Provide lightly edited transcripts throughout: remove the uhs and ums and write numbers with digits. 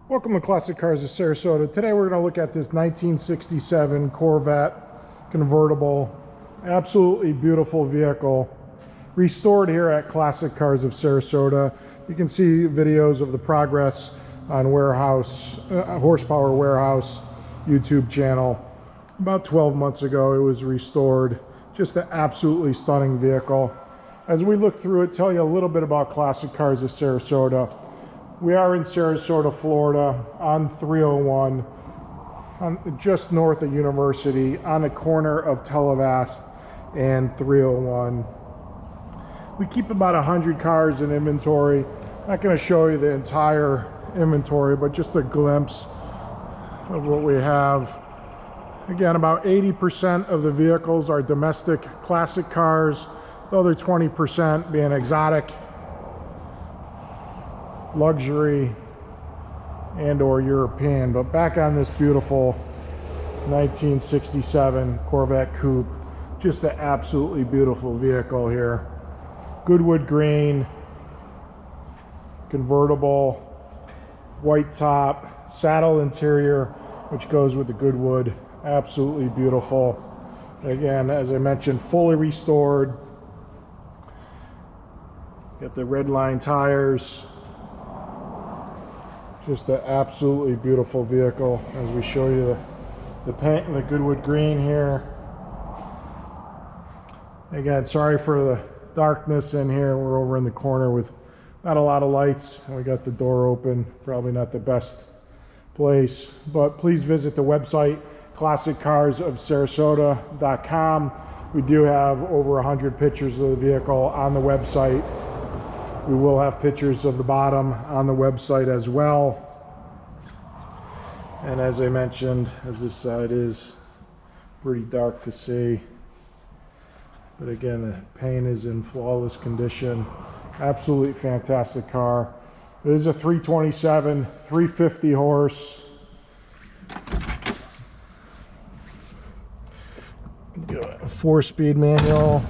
Welcome to Classic Cars of Sarasota. Today we're going to look at this 1967 Corvette Convertible. Absolutely beautiful vehicle. Restored here at Classic Cars of Sarasota. You can see videos of the progress on Horsepower Warehouse YouTube channel. About 12 months ago it was restored. Just an absolutely stunning vehicle. As we look through it, tell you a little bit about Classic Cars of Sarasota. We are in Sarasota, Florida, on 301, just north of University, on the corner of Televast and 301. We keep about 100 cars in inventory. Not going to show you the entire inventory, but just a glimpse of what we have. Again, about 80% of the vehicles are domestic classic cars, the other 20% being exotic, luxury, and or European. But back on this beautiful 1967 Corvette Coupe, just an absolutely beautiful vehicle here. Goodwood Green, convertible, white top, saddle interior, which goes with the Goodwood. Absolutely beautiful. Again, as I mentioned, fully restored. Got the red line tires. Just an absolutely beautiful vehicle as we show you the paint and the Goodwood Green here. Again, sorry for the darkness in here. We're over in the corner with not a lot of lights. We got the door open, probably not the best place, but please visit the website classiccarsofsarasota.com. We do have over 100 pictures of the vehicle on the website. We will have pictures of the bottom on the website as well. And as I mentioned, as this side is pretty dark to see, but again, the paint is in flawless condition. Absolutely fantastic car. It is a 327, 350 horse. A 4-speed manual.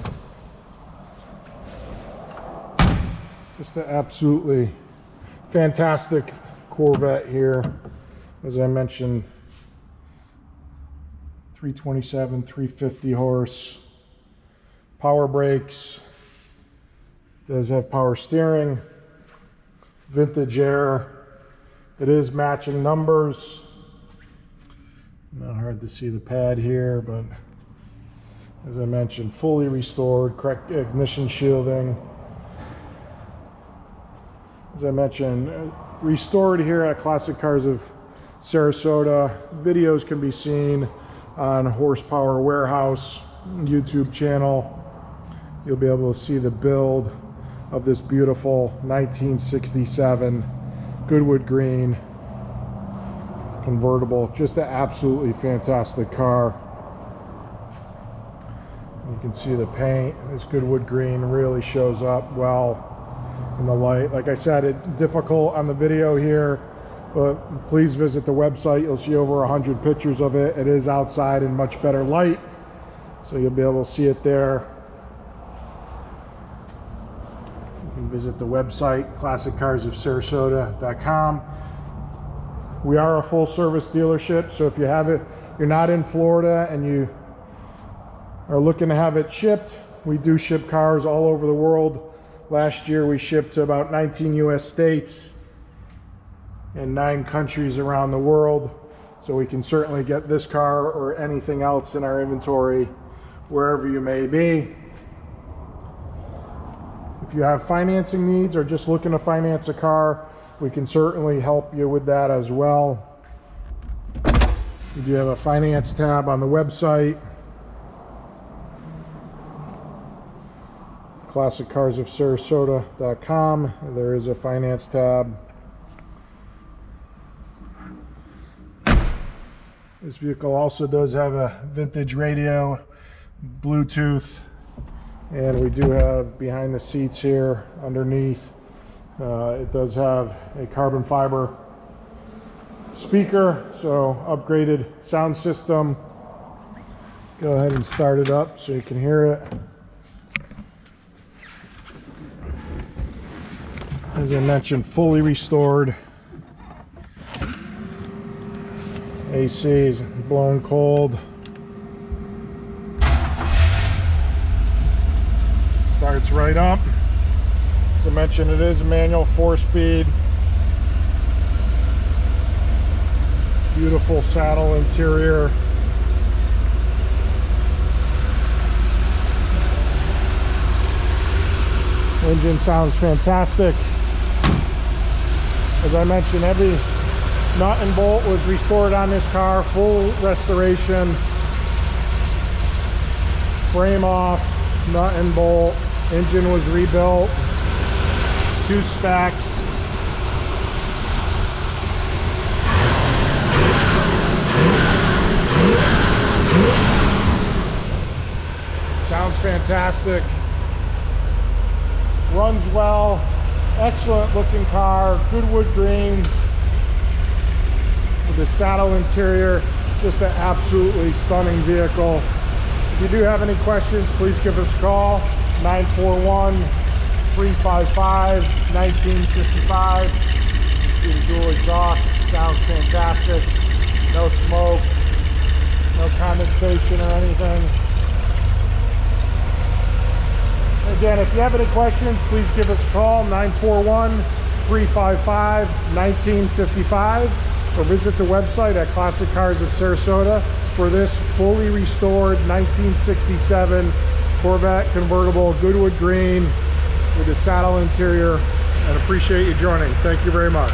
Just an absolutely fantastic Corvette here. As I mentioned, 327, 350 horse. Power brakes. Does have power steering. Vintage air. It is matching numbers. Not hard to see the pad here, but as I mentioned, fully restored, correct ignition shielding. As I mentioned, restored here at Classic Cars of Sarasota. Videos can be seen on Horsepower Warehouse YouTube channel. You'll be able to see the build of this beautiful 1967 Goodwood Green convertible. Just an absolutely fantastic car. You can see the paint. This Goodwood Green really shows up well in the light. Like I said, it's difficult on the video here, but please visit the website. You'll see over 100 pictures of it. It is outside in much better light, so you'll be able to see it there. You can visit the website, classiccarsofsarasota.com. We are a full service dealership, so if you have it, you're not in Florida and you are looking to have it shipped, we do ship cars all over the world. Last year we shipped to about 19 US states and 9 countries around the world. So we can certainly get this car or anything else in our inventory wherever you may be. If you have financing needs or just looking to finance a car, we can certainly help you with that as well. We do have a finance tab on the website. classiccarsofsarasota.com. There is a finance tab. This vehicle also does have a vintage radio, Bluetooth, and we do have behind the seats here underneath, it does have a carbon fiber speaker, so upgraded sound system. Go ahead and start it up so you can hear it. As I mentioned, fully restored. AC is blowing cold. Starts right up. As I mentioned, it is a manual 4-speed. Beautiful saddle interior. Engine sounds fantastic. As I mentioned, every nut and bolt was restored on this car, full restoration. Frame off, nut and bolt. Engine was rebuilt, 2-spec. Sounds fantastic. Runs well. Excellent looking car. Goodwood Green with the saddle interior. Just an absolutely stunning vehicle. If you do have any questions, please give us a call. 941-355-1955. See the dual exhaust. Sounds fantastic. No smoke. No condensation or anything. Again, if you have any questions, please give us a call, 941-355-1955, or visit the website at Classic Cars of Sarasota for this fully restored 1967 Corvette Convertible Goodwood Green with a saddle interior, and appreciate you joining. Thank you very much.